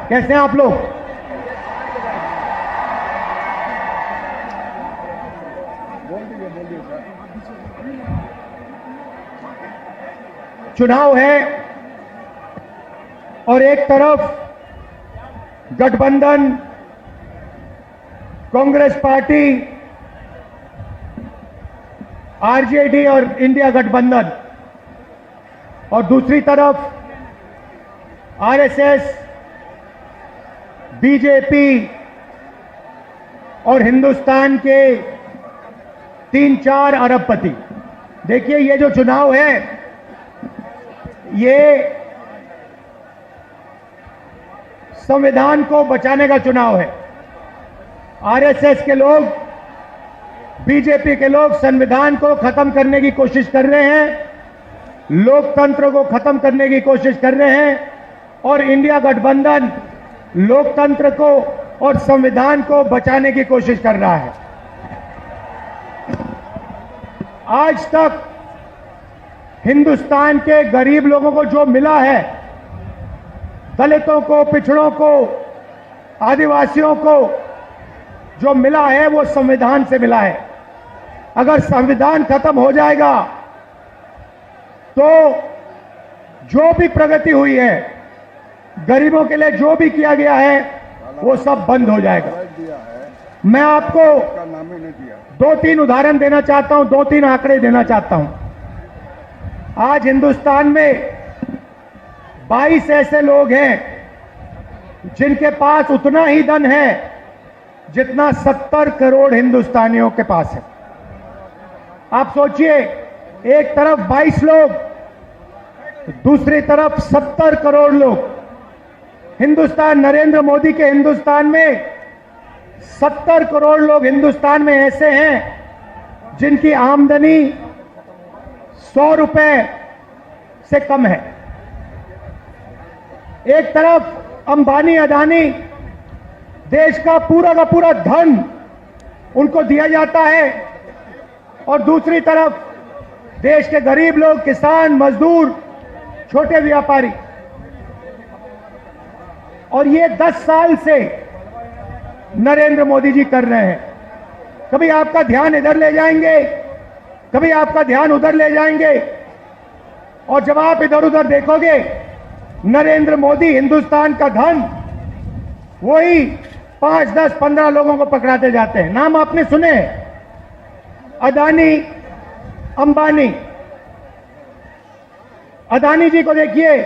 कैसे हैं आप लोग? चुनाव है और एक तरफ गठबंधन कांग्रेस पार्टी, आरजेडी और इंडिया गठबंधन, और दूसरी तरफ आरएसएस, बीजेपी और हिंदुस्तान के 3-4 अरबपति। देखिए, ये जो चुनाव है ये संविधान को बचाने का चुनाव है। आरएसएस के लोग, बीजेपी के लोग संविधान को खत्म करने की कोशिश कर रहे हैं, लोकतंत्र को खत्म करने की कोशिश कर रहे हैं, और इंडिया गठबंधन लोकतंत्र को और संविधान को बचाने की कोशिश कर रहा है। आज तक हिंदुस्तान के गरीब लोगों को जो मिला है, दलितों को, पिछड़ों को, आदिवासियों को जो मिला है वो संविधान से मिला है। अगर संविधान खत्म हो जाएगा तो जो भी प्रगति हुई है, गरीबों के लिए जो भी किया गया है, वो सब बंद हो जाएगा। मैं आपको 2-3 उदाहरण देना चाहता हूं, 2-3 आंकड़े देना चाहता हूं। आज हिंदुस्तान में 22 ऐसे लोग हैं जिनके पास उतना ही धन है जितना 70 करोड़ हिंदुस्तानियों के पास है। आप सोचिए, एक तरफ 22 लोग, दूसरी तरफ 70 करोड़ लोग। हिंदुस्तान, नरेंद्र मोदी के हिंदुस्तान में 70 करोड़ लोग हिंदुस्तान में ऐसे हैं जिनकी आमदनी 100 रुपए से कम है। एक तरफ अंबानी, अदानी, देश का पूरा धन उनको दिया जाता है, और दूसरी तरफ देश के गरीब लोग, किसान, मजदूर, छोटे व्यापारी। और ये 10 साल से नरेंद्र मोदी जी कर रहे हैं। कभी आपका ध्यान इधर ले जाएंगे, कभी आपका ध्यान उधर ले जाएंगे, और जब आप इधर उधर देखोगे, नरेंद्र मोदी हिंदुस्तान का धन वही 5, 10, 15 लोगों को पकड़ाते जाते हैं। नाम आपने सुने, अदानी, अंबानी। अदानी जी को देखिए,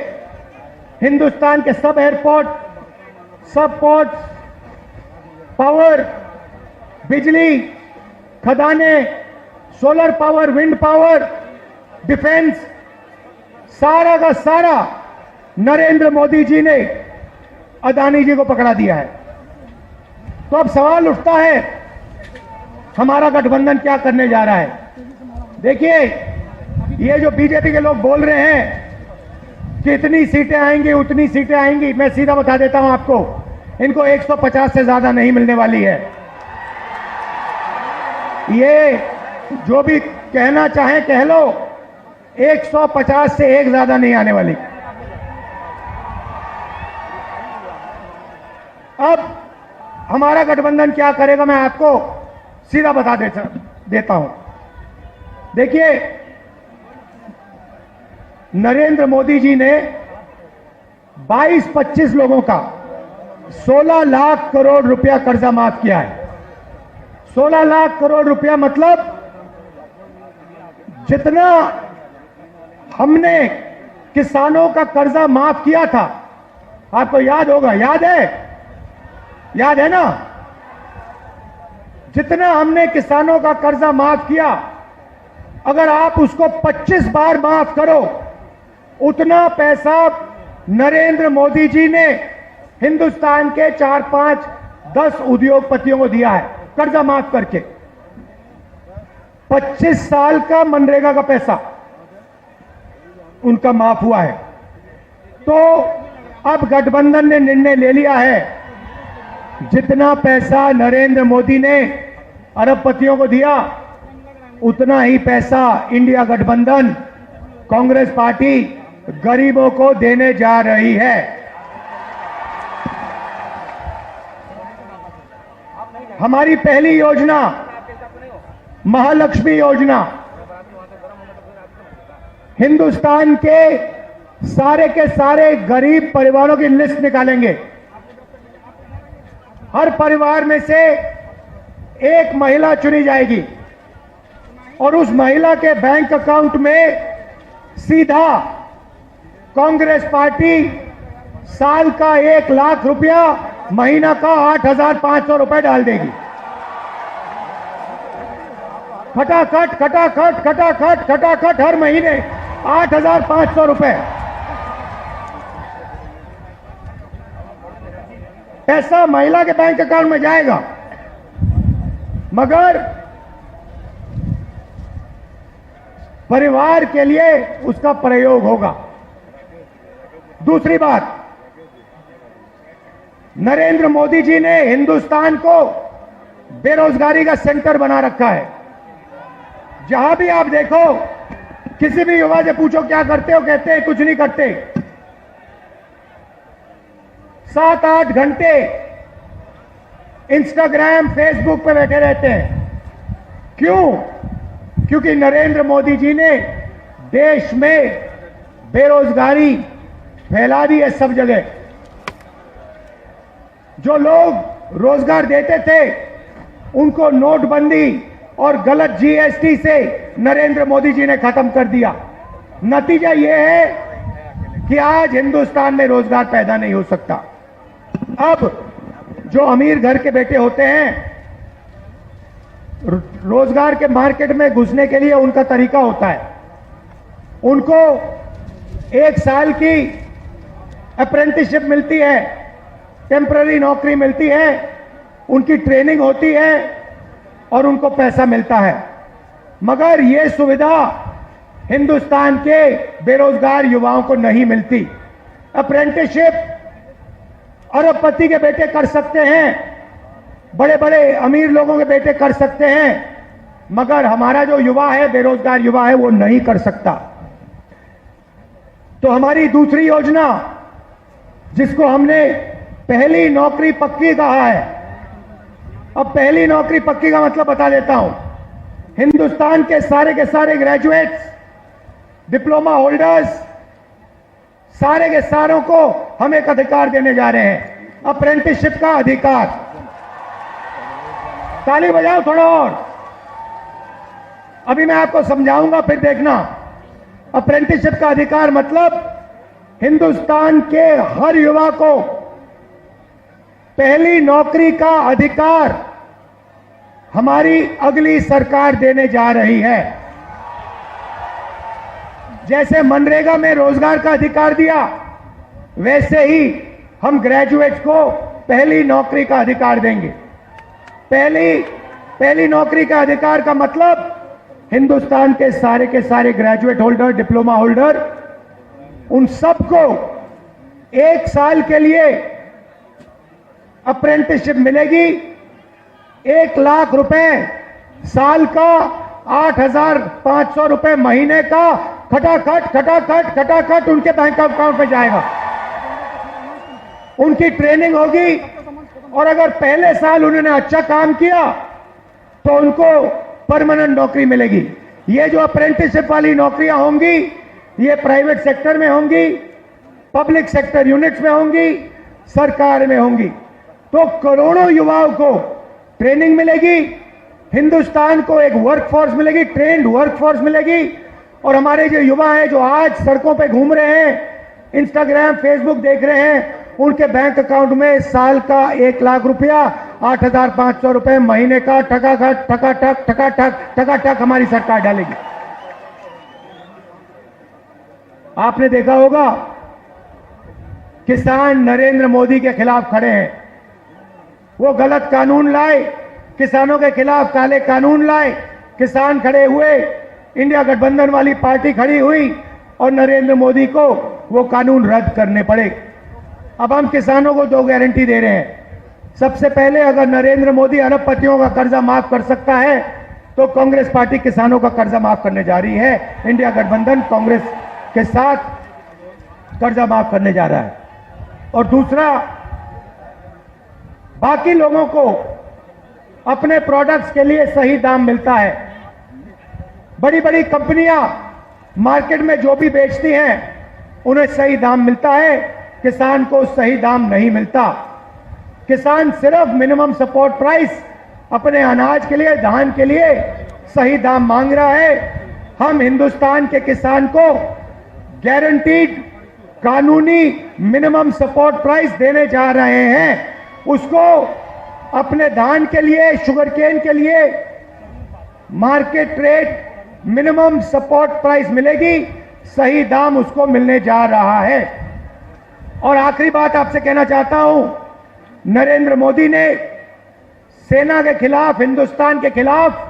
हिंदुस्तान के सब एयरपोर्ट, सब पोर्ट्स, पावर, बिजली, खदाने, solar power, wind power, defence, सारा का सारा नरेंद्र मोदी जी ने अदानी जी को पकड़ा दिया है। तो अब सवाल उठता है, हमारा गठबंधन क्या करने जा रहा है? देखिए, ये जो बीजेपी के लोग बोल रहे हैं कि इतनी सीटें आएंगी, उतनी सीटें आएंगी, मैं सीधा बता देता हूं आपको, इनको 150 से ज्यादा नहीं मिलने वाली है। ये जो भी कहना चाहे कह लो, 150 से एक ज्यादा नहीं आने वाली। अब हमारा गठबंधन क्या करेगा, मैं आपको सीधा बता देता हूं। देखिए, नरेंद्र मोदी जी ने 22-25 लोगों का 16 लाख करोड़ रुपया कर्जा माफ किया है। 16 लाख करोड़ रुपया मतलब जितना हमने किसानों का कर्जा माफ किया था, आपको याद होगा, याद है ना? जितना हमने किसानों का कर्जा माफ किया, अगर आप उसको 25 बार माफ करो, उतना पैसा नरेंद्र मोदी जी ने हिंदुस्तान के 4, 5, 10 उद्योगपतियों को दिया है कर्जा माफ करके। 25 साल का मनरेगा का पैसा उनका माफ हुआ है। तो अब गठबंधन ने निर्णय ले लिया है, जितना पैसा नरेंद्र मोदी ने अरबपतियों को दिया, उतना ही पैसा इंडिया गठबंधन, कांग्रेस पार्टी गरीबों को देने जा रही है। हमारी पहली योजना महालक्ष्मी योजना हिंदुस्तान के सारे गरीब परिवारों की लिस्ट निकालेंगे। हर परिवार में से एक महिला चुनी जाएगी और उस महिला के बैंक अकाउंट में सीधा कांग्रेस पार्टी साल का 1 लाख रुपया, महीना का 8,500 रुपए डाल देगी। खटाखट खटाखट खटाखट खटाखट हर महीने 8,500 रुपए पैसा महिला के बैंक अकाउंट में जाएगा, मगर परिवार के लिए उसका प्रयोग होगा। दूसरी बात, नरेंद्र मोदी जी ने हिंदुस्तान को बेरोजगारी का सेंटर बना रखा है। जहां भी आप देखो, किसी भी युवा से पूछो क्या करते हो, कहते हैं कुछ नहीं करते। 7-8 घंटे इंस्टाग्राम फेसबुक पे बैठे रहते हैं। क्यों? क्योंकि नरेंद्र मोदी जी ने देश में बेरोजगारी फैला दी है सब जगह। जो लोग रोजगार देते थे उनको नोटबंदी और गलत जीएसटी से नरेंद्र मोदी जी ने खत्म कर दिया। नतीजा यह है कि आज हिंदुस्तान में रोजगार पैदा नहीं हो सकता। अब जो अमीर घर के बेटे होते हैं, रोजगार के मार्केट में घुसने के लिए उनका तरीका होता है, उनको 1 साल की अप्रेंटिसशिप मिलती है, टेम्पररी नौकरी मिलती है, उनकी ट्रेनिंग होती है और उनको पैसा मिलता है। मगर यह सुविधा हिंदुस्तान के बेरोजगार युवाओं को नहीं मिलती। अप्रेंटिसशिप अरबपति के बेटे कर सकते हैं, बड़े बड़े अमीर लोगों के बेटे कर सकते हैं, मगर हमारा जो युवा है, बेरोजगार युवा है, वो नहीं कर सकता। तो हमारी दूसरी योजना, जिसको हमने पहली नौकरी पक्की कहा है, अब पहली नौकरी पक्की का मतलब बता देता हूं। हिंदुस्तान के सारे ग्रेजुएट्स, डिप्लोमा होल्डर्स, सारे के सारों को हम एक अधिकार देने जा रहे हैं, अप्रेंटिसशिप का अधिकार। ताली बजाओ थोड़ा और। अभी मैं आपको समझाऊंगा, फिर देखना। अप्रेंटिसशिप का अधिकार मतलब हिंदुस्तान के हर युवा को पहली नौकरी का अधिकार हमारी अगली सरकार देने जा रही है। जैसे मनरेगा में रोजगार का अधिकार दिया, वैसे ही हम ग्रेजुएट्स को पहली नौकरी का अधिकार देंगे। पहली नौकरी का अधिकार का मतलब हिंदुस्तान के सारे ग्रेजुएट होल्डर, डिप्लोमा होल्डर, उन सबको 1 साल के लिए अप्रेंटिसशिप मिलेगी। 1 लाख रुपए साल का, 8,500 रुपए महीने का, खटाखट खटाखट खटाखट उनके बैंक अकाउंट में जाएगा। उनकी ट्रेनिंग होगी और अगर पहले साल उन्होंने अच्छा काम किया तो उनको परमानेंट नौकरी मिलेगी। ये जो अप्रेंटिसशिप वाली नौकरियां होंगी, ये प्राइवेट सेक्टर में होंगी, पब्लिक सेक्टर यूनिट्स में होंगी, सरकार में होंगी। तो करोड़ों युवाओं को ट्रेनिंग मिलेगी, हिंदुस्तान को एक वर्कफोर्स मिलेगी, ट्रेंड वर्कफोर्स मिलेगी। और हमारे जो युवा हैं, जो आज सड़कों पे घूम रहे हैं, इंस्टाग्राम फेसबुक देख रहे हैं, उनके बैंक अकाउंट में साल का 1 लाख रुपया, 8,500 रुपए महीने का, ठकाठक ठकाठक ठकाठक ठकाठक हमारी सरकार डालेगी। आपने देखा होगा, किसान नरेंद्र मोदी के खिलाफ खड़े हैं। वो गलत कानून लाए, किसानों के खिलाफ काले कानून लाए, किसान खड़े हुए, इंडिया गठबंधन वाली पार्टी खड़ी हुई और नरेंद्र मोदी को वो कानून रद्द करने पड़े। अब हम किसानों को 2 गारंटी दे रहे हैं। सबसे पहले, अगर नरेंद्र मोदी अरबपतियों का कर्जा माफ कर सकता है तो कांग्रेस पार्टी किसानों का कर्जा माफ करने जा रही है। इंडिया गठबंधन कांग्रेस के साथ कर्जा माफ करने जा रहा है। और दूसरा, बाकी लोगों को अपने प्रोडक्ट्स के लिए सही दाम मिलता है। बड़ी बड़ी कंपनियां मार्केट में जो भी बेचती हैं उन्हें सही दाम मिलता है, किसान को सही दाम नहीं मिलता। किसान सिर्फ मिनिमम सपोर्ट प्राइस अपने अनाज के लिए, धान के लिए सही दाम मांग रहा है। हम हिंदुस्तान के किसान को गारंटीड कानूनी मिनिमम सपोर्ट प्राइस देने जा रहे हैं। उसको अपने धान के लिए, शुगर केन के लिए market rate minimum support price मिलेगी, सही दाम उसको मिलने जा रहा है। और आखिरी बात आपसे कहना चाहता हूं, नरेंद्र मोदी ने सेना के खिलाफ, हिंदुस्तान के खिलाफ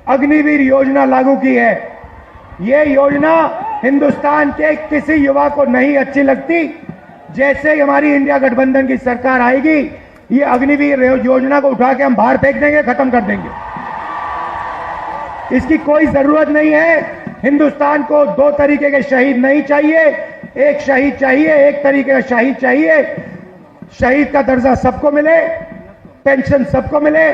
अग्निवीर योजना लागू की है। यह योजना हिंदुस्तान के किसी युवा को नहीं अच्छी लगती। जैसे ही हमारी इंडिया गठबंधन की सरकार आएगी, ये अग्निवीर योजना को उठा के हम बाहर फेंक देंगे, खत्म कर देंगे। इसकी कोई जरूरत नहीं है। हिंदुस्तान को दो तरीके के शहीद नहीं चाहिए, एक शहीद चाहिए, एक तरीके का शहीद चाहिए। शहीद का दर्जा सबको मिले, पेंशन सबको मिले,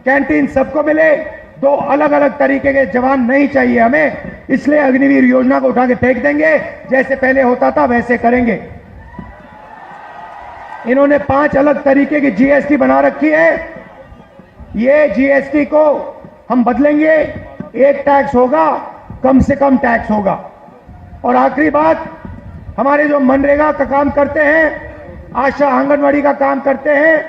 कैंटीन सबको मिले। दो अलग अलग तरीके के जवान नहीं चाहिए हमें, इसलिए अग्निवीर योजना को उठा के फेंक देंगे। जैसे पहले होता था वैसे करेंगे। इन्होंने 5 अलग तरीके की जीएसटी बना रखी है। ये जीएसटी को हम बदलेंगे, एक टैक्स होगा, कम से कम टैक्स होगा। और आखिरी बात, हमारे जो मनरेगा का काम करते हैं, आशा आंगनवाड़ी का काम करते हैं,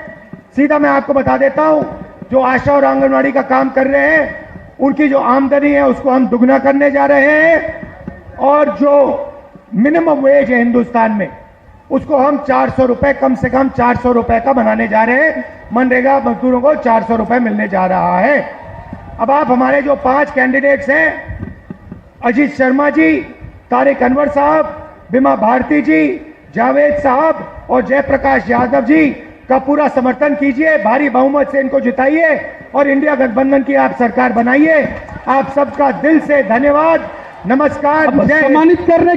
सीधा मैं आपको बता देता हूं, जो आशा और आंगनवाड़ी का काम कर रहे हैं उनकी जो आमदनी है उसको हम दुगना करने जा रहे हैं। और जो मिनिमम वेज है हिंदुस्तान में, उसको हम 400 रुपए, कम से कम 400 रुपए का बनाने जा रहे हैं। मनरेगा मजदूरों को 400 रुपए मिलने जा रहा है। अब आप हमारे जो 5 कैंडिडेट्स हैं, अजीत शर्मा जी, तारिक अनवर साहब, बिमा भारती जी, जावेद साहब और जयप्रकाश यादव जी का पूरा समर्थन कीजिए। भारी बहुमत से इनको जिताइए और इंडिया गठबंधन की आप सरकार बनाइए। आप सबका दिल से धन्यवाद। नमस्कार। सम्मानित करने